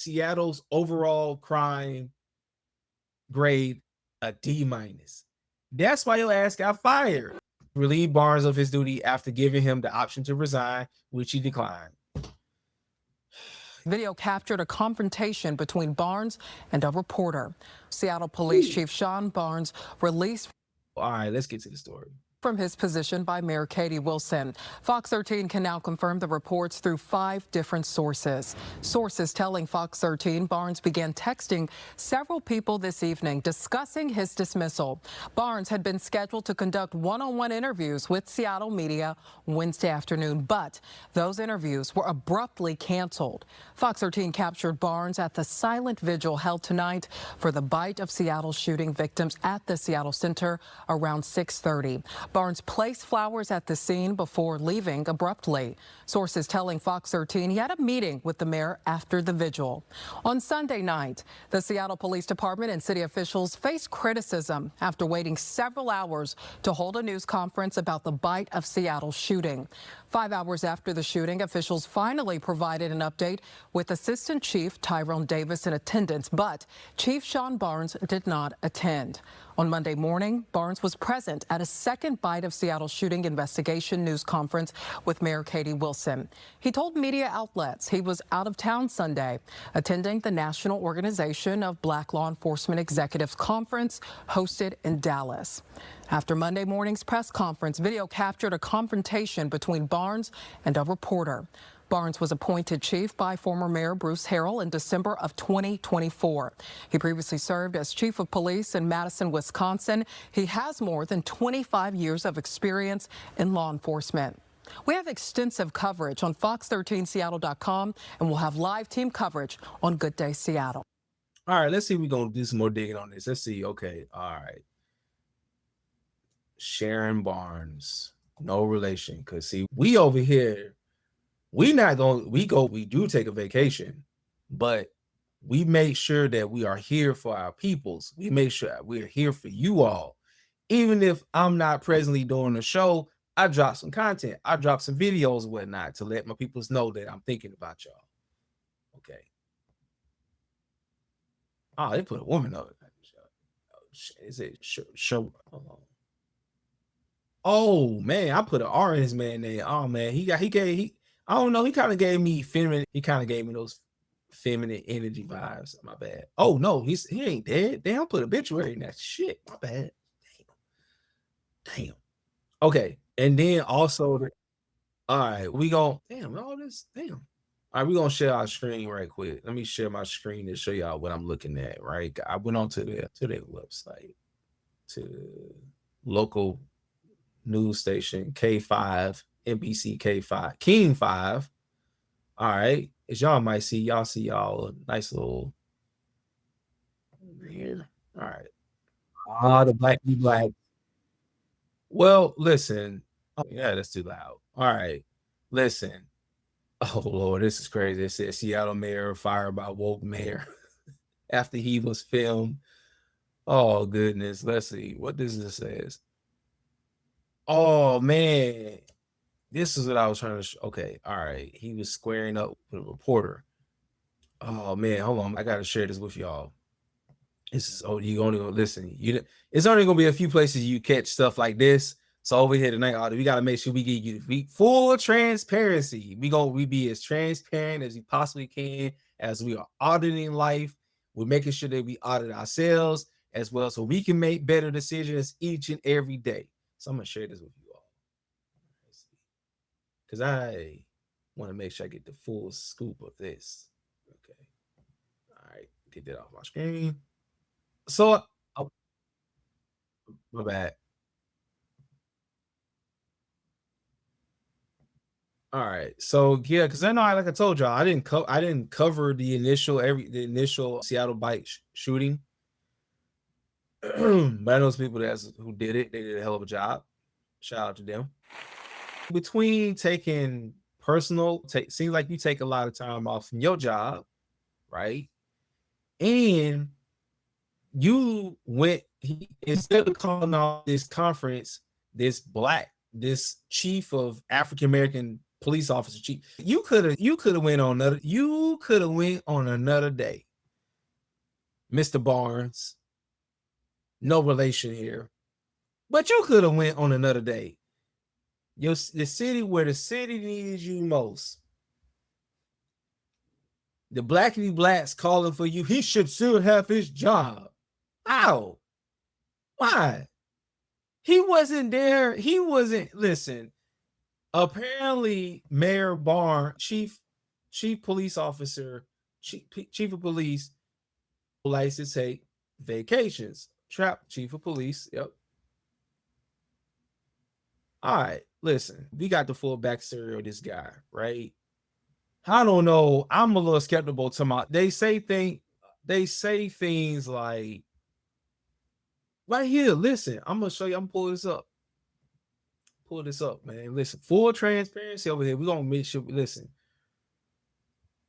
Seattle's overall crime grade a D minus. That's why your ass got fired. Relieve Barnes of his duty after giving him the option to resign, which he declined. Video captured a confrontation between Barnes and a reporter. Seattle Police Chief Shon Barnes released. All right, let's get to the story. From his position by Mayor Katie Wilson. Fox 13 can now confirm the reports through 5 different sources. Sources telling Fox 13 Barnes began texting several people this evening discussing his dismissal. Barnes had been scheduled to conduct one-on-one interviews with Seattle media Wednesday afternoon, but those interviews were abruptly canceled. Fox 13 captured Barnes at the silent vigil held tonight for the Bite of Seattle shooting victims at the Seattle Center around 6:30. Barnes placed flowers at the scene before leaving abruptly. Sources telling Fox 13 he had a meeting with the mayor after the vigil. On Sunday night, the Seattle Police Department and city officials faced criticism after waiting several hours to hold a news conference about the Bite of Seattle shooting. 5 hours after the shooting, officials finally provided an update with Assistant Chief Tyrone Davis in attendance, but Chief Shon Barnes did not attend. On Monday morning, Barnes was present at a second Bite of Seattle shooting investigation news conference with Mayor Katie Wilson. He told media outlets he was out of town Sunday, attending the National Organization of Black Law Enforcement Executives Conference hosted in Dallas. After Monday morning's press conference, video captured a confrontation between Barnes and a reporter. Barnes was appointed chief by former Mayor Bruce Harrell in December of 2024. He previously served as chief of police in Madison, Wisconsin. He has more than 25 years of experience in law enforcement. We have extensive coverage on fox13seattle.com, and we'll have live team coverage on Good Day Seattle. All right, let's see if we're going to do some more digging on this. Let's see. Okay, all right. Sharon Barnes, no relation. Because, see, we over here, we do take a vacation, but we make sure that we are here for our peoples. We make sure we're here for you all. Even if I'm not presently doing the show, I drop some content. I drop some videos and whatnot to let my peoples know that I'm thinking about y'all. Okay. Oh, they put a woman up. Is it show? Oh man, I put an R in his man name. Oh man, he I don't know. He kind of gave me feminine. He kind of gave me those feminine energy vibes. My bad. Oh no, he ain't dead. Damn, put obituary in that shit. My bad. Damn. Okay, and then also, all right, we go. Damn, all this. Damn. All right, we're gonna share our screen right quick. Let me share my screen to show y'all what I'm looking at. Right, I went on to their website, to local news station K5, NBC K5, King 5. All right, as y'all might see, y'all a nice little here. All right, the black be black. Well, listen. Oh yeah, that's too loud. All right, listen. Oh Lord, this is crazy. It says Seattle mayor fired by woke mayor after he was filmed. Oh goodness, let's see what this says. Oh man, this is what I was trying to. Okay, all right. He was squaring up with a reporter. Oh man, hold on. I gotta share this with y'all. This is you only gonna listen. It's only gonna be a few places you catch stuff like this. So over here tonight, we gotta make sure we give you full transparency. We be as transparent as we possibly can as we are auditing life. We're making sure that we audit ourselves as well, so we can make better decisions each and every day. So I'm gonna share this with you all, because I want to make sure I get the full scoop of this. Okay, all right, get that off my screen. So, oh, my bad. All right, so yeah, because I know, like I told y'all, I didn't cover the initial Seattle Bite shooting, but I know some people who did it. They did a hell of a job. Shout out to them. Between taking seems like you take a lot of time off from your job, right? And you went, instead of calling off this conference, this chief of African American police officer chief. You could have went on another day, Mr. Barnes. No relation here, but you could have went on another day. The city where the city needs you most. The blackity blacks calling for you. He should still have his job. How? Why? He wasn't there. He wasn't. Listen. Apparently, Mayor Barr, chief police officer, chief of police, likes to take vacations. Trap chief of police. Yep. All right. Listen, we got the full backstory of this guy, right? I don't know. I'm a little skeptical to my. They say things like right here. Listen, I'm gonna show you. I'm gonna pull this up. Pull this up, man. Listen, full transparency over here. We're gonna make sure. Listen,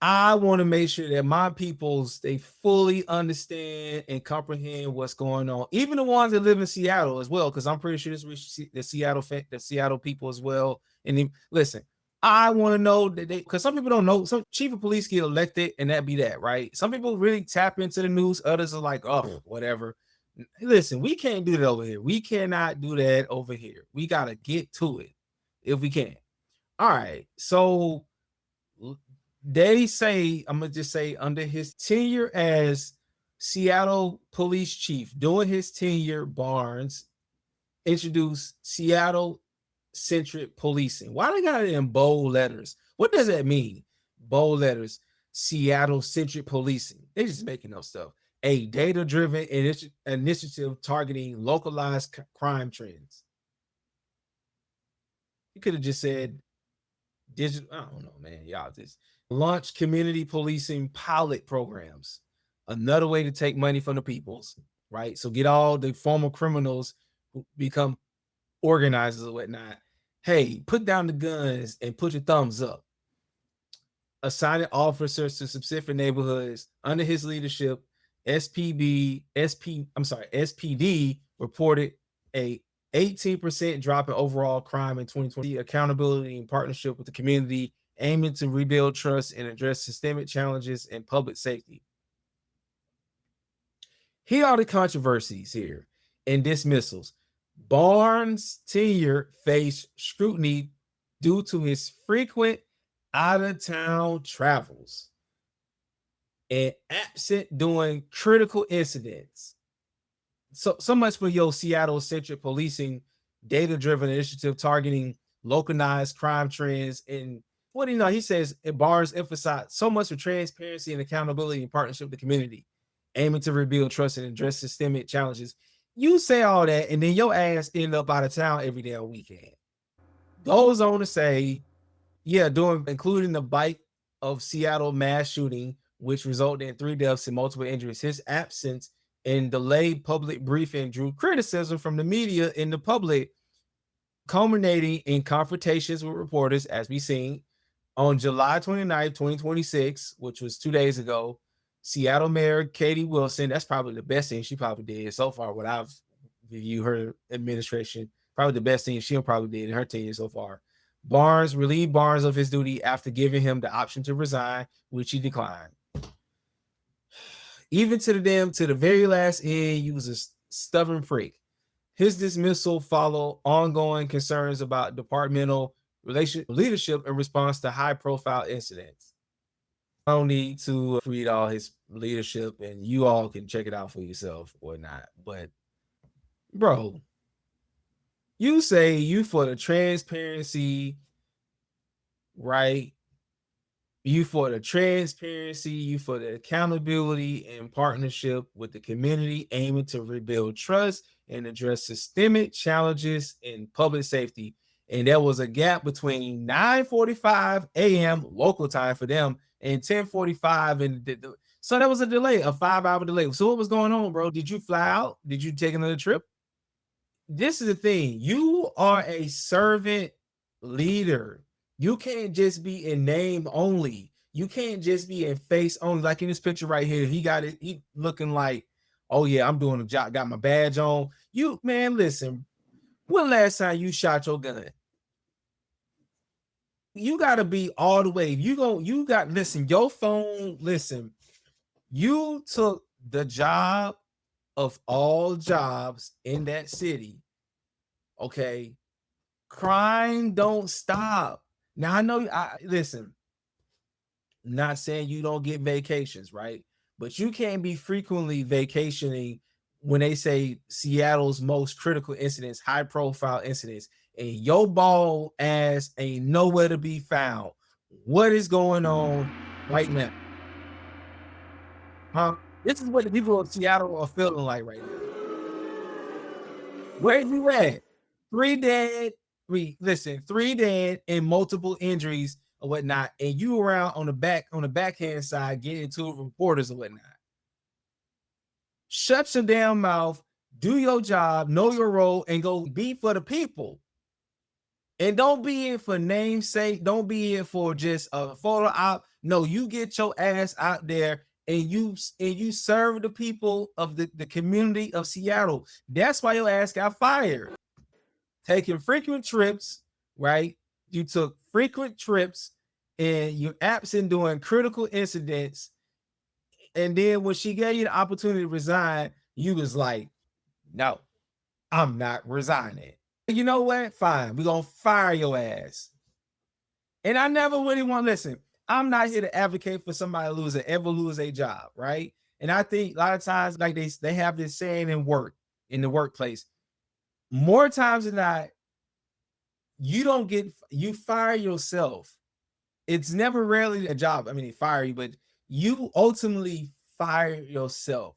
I want to make sure that my peoples they fully understand and comprehend what's going on. Even the ones that live in Seattle as well, because I'm pretty sure this the Seattle people as well. And listen, I want to know that they because some people don't know. Some chief of police get elected, and that be that, right? Some people really tap into the news. Others are like, oh, whatever. Listen, we can't do that over here. We cannot do that over here. We gotta get to it if we can. All right, so they say, I'm gonna just say, under his tenure as Seattle police chief, during his tenure, Barnes introduced Seattle centric policing. Why they got it in bold letters? What does that mean? Bold letters, Seattle centric policing. They just making up stuff. A data driven initiative targeting localized crime trends. You could have just said digital. I don't know, man. Y'all just launch community policing pilot programs. Another way to take money from the peoples, right? So get all the former criminals who become organizers or whatnot. Hey, put down the guns and put your thumbs up. Assigning officers to specific neighborhoods under his leadership. SPD reported a 18% drop in overall crime in 2020. Accountability in partnership with the community, aiming to rebuild trust and address systemic challenges in public safety. Here are the controversies here and dismissals. Barnes' tenure faced scrutiny due to his frequent out-of-town travels and absent during critical incidents. So much for your Seattle-centric policing, data-driven initiative targeting localized crime trends. And what do you know? He says Barnes emphasized so much for transparency and accountability in partnership with the community, aiming to rebuild trust and address systemic challenges. You say all that, and then your ass end up out of town every day on weekend. Goes on to say, yeah, including the bite of Seattle mass shooting, which resulted in 3 deaths and multiple injuries. His absence and delayed public briefing drew criticism from the media and the public, culminating in confrontations with reporters, as we've seen. On July 29th, 2026, which was 2 days ago, Seattle Mayor Katie Wilson, that's probably the best thing she probably did so far, what I've reviewed her administration, probably the best thing she'll probably did in her tenure so far. Barnes relieved Barnes of his duty after giving him the option to resign, which he declined. Even to the very last end, he was a stubborn freak. His dismissal followed ongoing concerns about departmental leadership in response to high-profile incidents. I don't need to read all his leadership, and you all can check it out for yourself or not. But, bro, you say you for the transparency, right? You for the transparency, you for the accountability and partnership with the community, aiming to rebuild trust and address systemic challenges in public safety. And there was a gap between 9:45 a.m. local time for them and 10:45, and so there was a delay, a 5-hour delay. So what was going on, bro? Did you fly out? Did you take another trip? This is the thing. You are a servant leader. You can't just be in name only. You can't just be in face only. Like in this picture right here, he got it. He looking like, oh yeah, I'm doing a job. Got my badge on. You man, listen. When last time you shot your gun? You gotta be all the way. You got listen, your phone, listen, you took the job of all jobs in that city. Okay. Crime don't stop. Now I know I listen, not saying you don't get vacations, right? But you can't be frequently vacationing when they say Seattle's most critical incidents, high profile incidents, and your ball ass ain't nowhere to be found. What is going on right now? Huh? This is what the people of Seattle are feeling like right now. Where you at? Three dead. Three dead and multiple injuries or whatnot, and you around on the backhand side getting into reporters or whatnot. Shut your damn mouth, do your job, know your role, and go be for the people. And don't be in for namesake. Don't be in for just a photo op. No, you get your ass out there and you serve the people of the community of Seattle. That's why your ass got fired. Taking frequent trips, right? You took frequent trips and you're absent during critical incidents. And then when she gave you the opportunity to resign, you was like, no, I'm not resigning. You know what? Fine. We're gonna fire your ass. And I never really want to listen. I'm not here to advocate for somebody to ever lose a job, right? And I think a lot of times, like they have this saying in the workplace, more times than not, you fire yourself. It's never rarely a job. I mean, they fire you, but you ultimately fire yourself.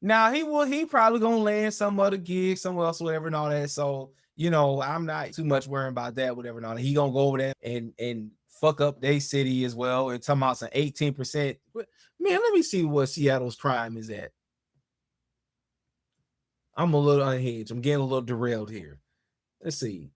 Now he probably gonna land some other gig somewhere else, whatever, and all that. So I'm not too much worrying about that, whatever, and all that. He gonna go over there and fuck up their city as well, and talking about some 18%. Man, let me see what Seattle's crime is at. I'm a little unhinged. I'm getting a little derailed here. Let's see.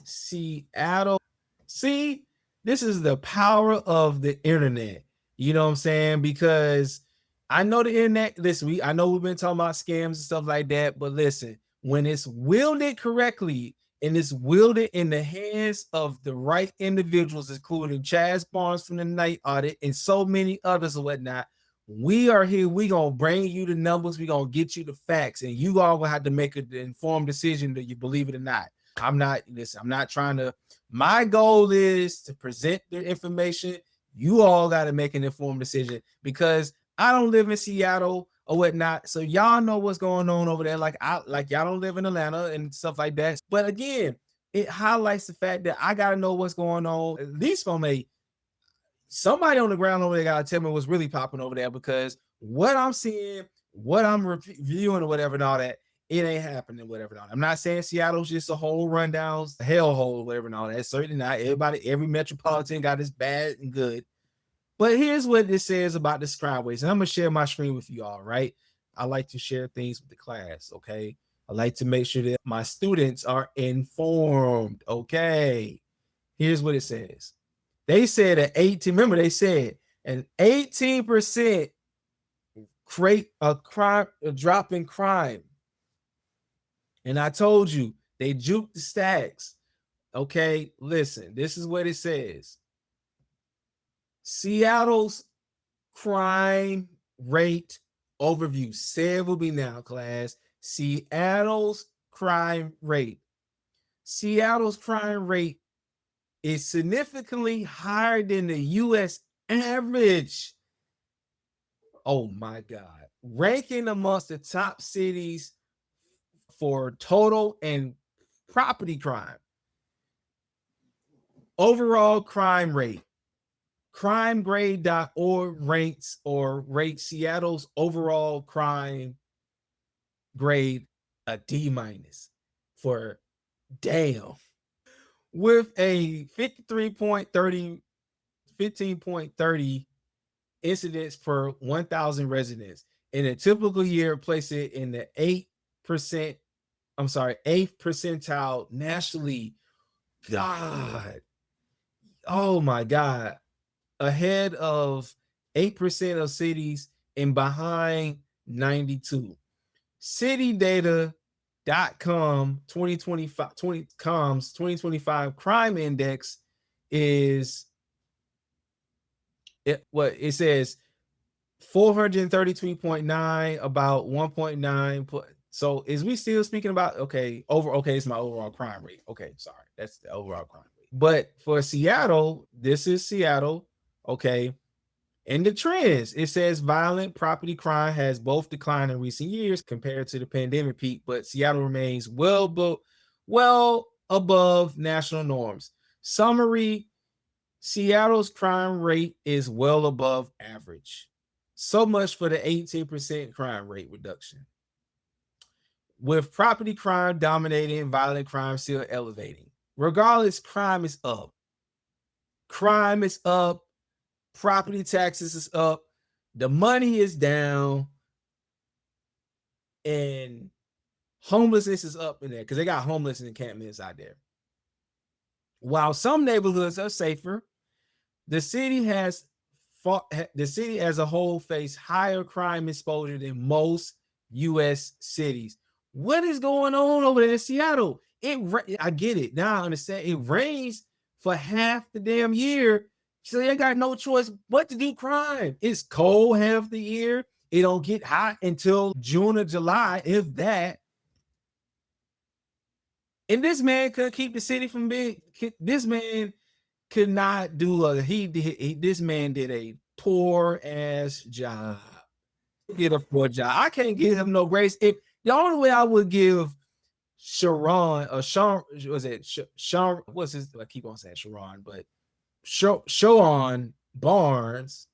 Seattle. See, this is the power of the internet. You know what I'm saying? Because I know the internet. Listen, I know we've been talking about scams and stuff like that, but listen, when it's wielded correctly and it's wielded in the hands of the right individuals, including Chaz Barnes from the Night Audit and so many others and whatnot, we are here. We gonna bring you the numbers. We gonna get you the facts, and you all will have to make an informed decision that you believe it or not. I'm not trying to. My goal is to present the information. You all got to make an informed decision because I don't live in Seattle or whatnot. So y'all know what's going on over there. Like y'all don't live in Atlanta and stuff like that. But again, it highlights the fact that I gotta know what's going on, at least from a somebody on the ground over there gotta tell me what's really popping over there because what I'm seeing, what I'm reviewing or whatever and all that, it ain't happening, whatever. And all that. I'm not saying Seattle's just a whole rundown hellhole, whatever and all that. Certainly not. Every metropolitan got its bad and good. But here's what it says about the scribeways, and I'm gonna share my screen with you all, right? I like to share things with the class, okay? I like to make sure that my students are informed, okay? Here's what it says. They said at 18, remember they said an 18% a drop in crime. And I told you they juked the stacks. Okay, listen, this is what it says. Seattle's crime rate overview. Say it will be now, class. Seattle's crime rate. Seattle's crime rate is significantly higher than the US average. Oh my God. Ranking amongst the top cities for total and property crime. Overall crime rate. Crimegrade.org rates Seattle's overall crime grade a D minus for damn. With a 15.30 incidents per 1,000 residents. In a typical year, place it in the 8%, I'm sorry, 8th percentile nationally. God. Oh my God. Ahead of 8% of cities and behind 92. City data .com 2025 com's 2025 crime index is what it says 433.9 about 1.9. So is we still speaking about okay, it's my overall crime rate. Okay, sorry. That's the overall crime rate. But for Seattle, this is Seattle, okay. And the trends, it says violent property crime has both declined in recent years compared to the pandemic peak, but Seattle remains well above national norms. Summary: Seattle's crime rate is well above average. So much for the 18% crime rate reduction. With property crime dominating, violent crime still elevating. Regardless, crime is up. Crime is up. Property taxes is up. The money is down. And homelessness is up in there because they got homeless encampments out there. While some neighborhoods are safer, the city has the city as a whole face higher crime exposure than most U.S. cities. What is going on over there in Seattle? I get it now. I understand it rains for half the damn year, so they got no choice but to do crime. It's cold half the year. It don't get hot until June or July, if that. And this man could keep the city from being. This man could not do a. This man did a poor ass job. Get a poor job. I can't give him no grace. If the only way I would give Sharon or Shon was it Shon? What's his? I keep on saying Sharon, but Shon Barnes,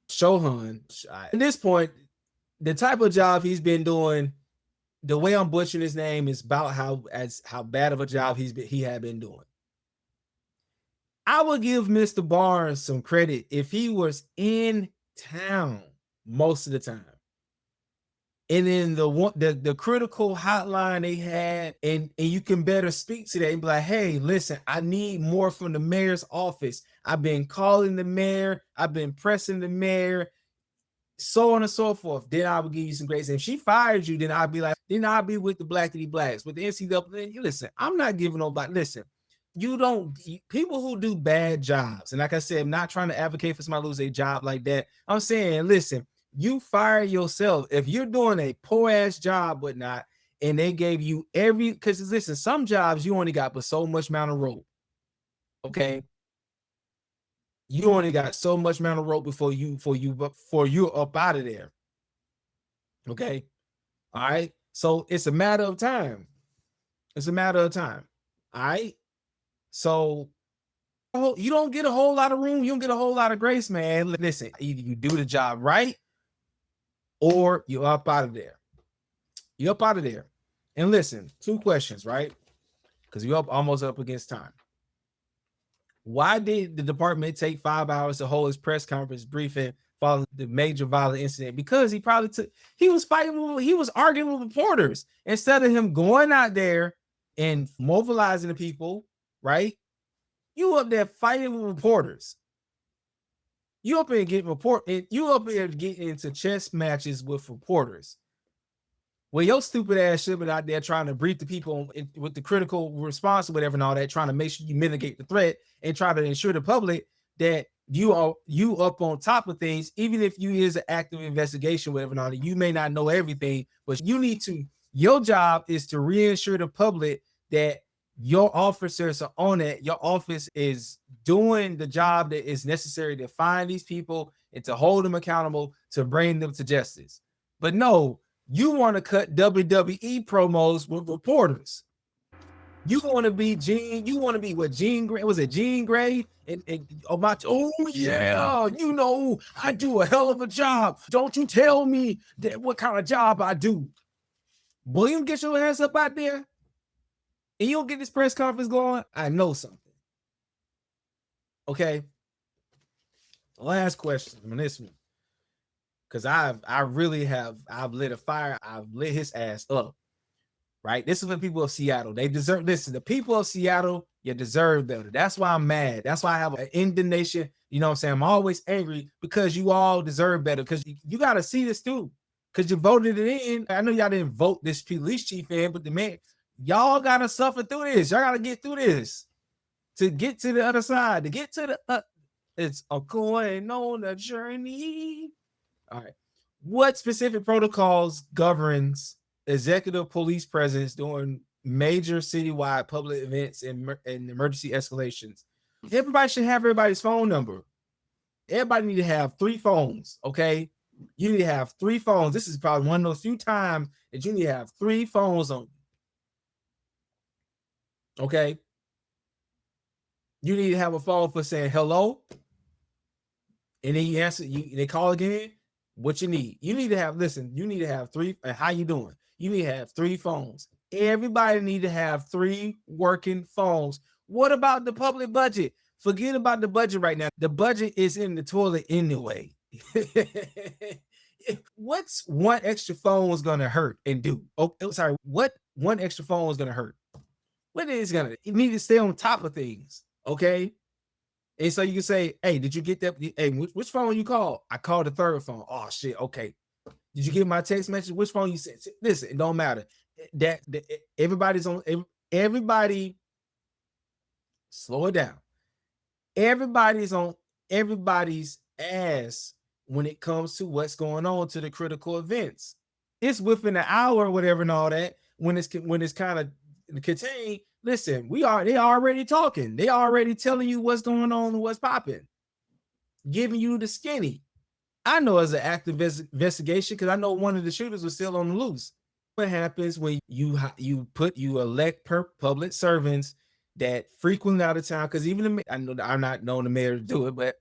Shohan. At this point, the type of job he's been doing, the way I'm butchering his name is about how bad of a job he had been doing. I would give Mr. Barnes some credit if he was in town most of the time. And then the critical hotline they had, and you can better speak to that and be like, hey, listen, I need more from the mayor's office. I've been calling the mayor, I've been pressing the mayor, so on and so forth. Then I will give you some grace. If she fires you, then I'll be like, then I'll be with the blackity blacks, with the NCAA. You listen, I'm not giving nobody. Listen, people who do bad jobs, and like I said, I'm not trying to advocate for somebody to lose a job like that. I'm saying, listen, you fire yourself if you're doing a poor ass job, whatnot, and they gave you because listen, some jobs you only got but so much amount of rope. Okay, you only got so much amount of rope before you're up out of there. Okay. All right. So it's a matter of time. It's a matter of time. All right. So you don't get a whole lot of room. You don't get a whole lot of grace, man. Listen, either you do the job right or you're up out of there. You're up out of there. And listen, 2 questions, right? Because you're almost up against time. Why did the department take 5 hours to hold his press conference briefing following the major violent incident? Because he was arguing with reporters instead of him going out there and mobilizing the people, right? You up there fighting with reporters. You up there getting into chess matches with reporters. Well, your stupid ass should be out there trying to brief the people with the critical response or whatever and all that, trying to make sure you mitigate the threat and try to ensure the public that you up on top of things, even if you is an active investigation, whatever and all that. You may not know everything, but your job is to reassure the public that your officers are on it. Your office is doing the job that is necessary to find these people and to hold them accountable, to bring them to justice. But no, you want to cut WWE promos with reporters. You want to be Gene. You want to be what Gene Gray was it? Gene Gray oh yeah, I do a hell of a job. Don't you tell me that what kind of job I do. William, get your ass up out there, and you don't get this press conference going. I know something. Okay. Last question on this one, because I've lit a fire. I've lit his ass up. Right? This is what people of Seattle, they deserve. Listen, the people of Seattle, you deserve better. That's why I'm mad. That's why I have an indignation. You know what I'm saying? I'm always angry because you all deserve better. Because you got to see this too. because you voted it in. I know y'all didn't vote this police chief in, but the man, y'all gotta suffer through this. Y'all gotta get through this to get to the other side. To get to the it's a going on a journey. All right. What specific protocols governs executive police presence during major citywide public events and emergency escalations? Everybody should have everybody's phone number. Everybody need to have 3 phones, okay? You need to have 3 phones. This is probably one of those few times that you need to have 3 phones on. Okay? You need to have a phone for saying hello, and then you answer, they call again. What you need? You need to have, listen, you need to have 3, and how you doing? You need to have 3 phones. Everybody need to have 3 working phones. What about the public budget? Forget about the budget right now. The budget is in the toilet anyway. What's one extra phone was gonna hurt and do? Oh, sorry. What one extra phone was gonna hurt? What is gonna? You need to stay on top of things, okay? And so you can say, "Hey, did you get that? Hey, which phone you called? I called the third phone. Oh shit. Okay. Did you get my text message? Which phone you sent? Listen, it don't matter. That everybody's on. Everybody, slow it down. Everybody's on everybody's ass when it comes to what's going on to the critical events. It's within an hour or whatever and all that. When it's kind of contained, listen, they already talking. They already telling you what's going on and what's popping, giving you the skinny. I know it's an active investigation because I know one of the shooters was still on the loose. What happens when you elect public servants that frequent out of town? Because even I know I'm not known the mayor to do it, but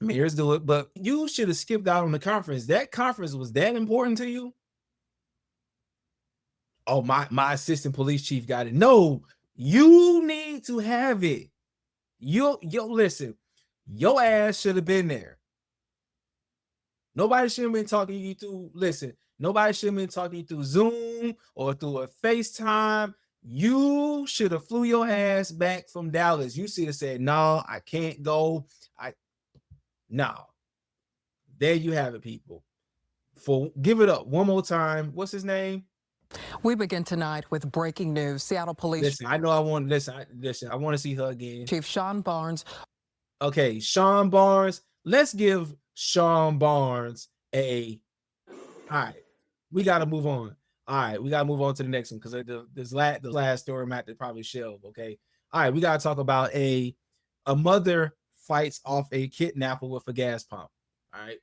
mayors do it. But you should have skipped out on the conference. That conference was that important to you? Oh, my assistant police chief got it. No, you need to have it. Listen, your ass should have been there. Nobody should have been talking to you through. Listen, nobody should have been talking to you through Zoom or through a FaceTime. You should have flew your ass back from Dallas. You should have said, "No, I can't go." No. There you have it, people. Give it up one more time. What's his name? We begin tonight with breaking news. Seattle Police Listen, I know I want listen. I want to see her again. Chief Shon Barnes. Okay, Shon Barnes. Let's give Shon Barnes a. All right, we got to move on. All right, we got to move on to the next one because the last story I'm at to probably shelve. Okay. All right, we got to talk about a mother fights off a kidnapper with a gas pump. All right.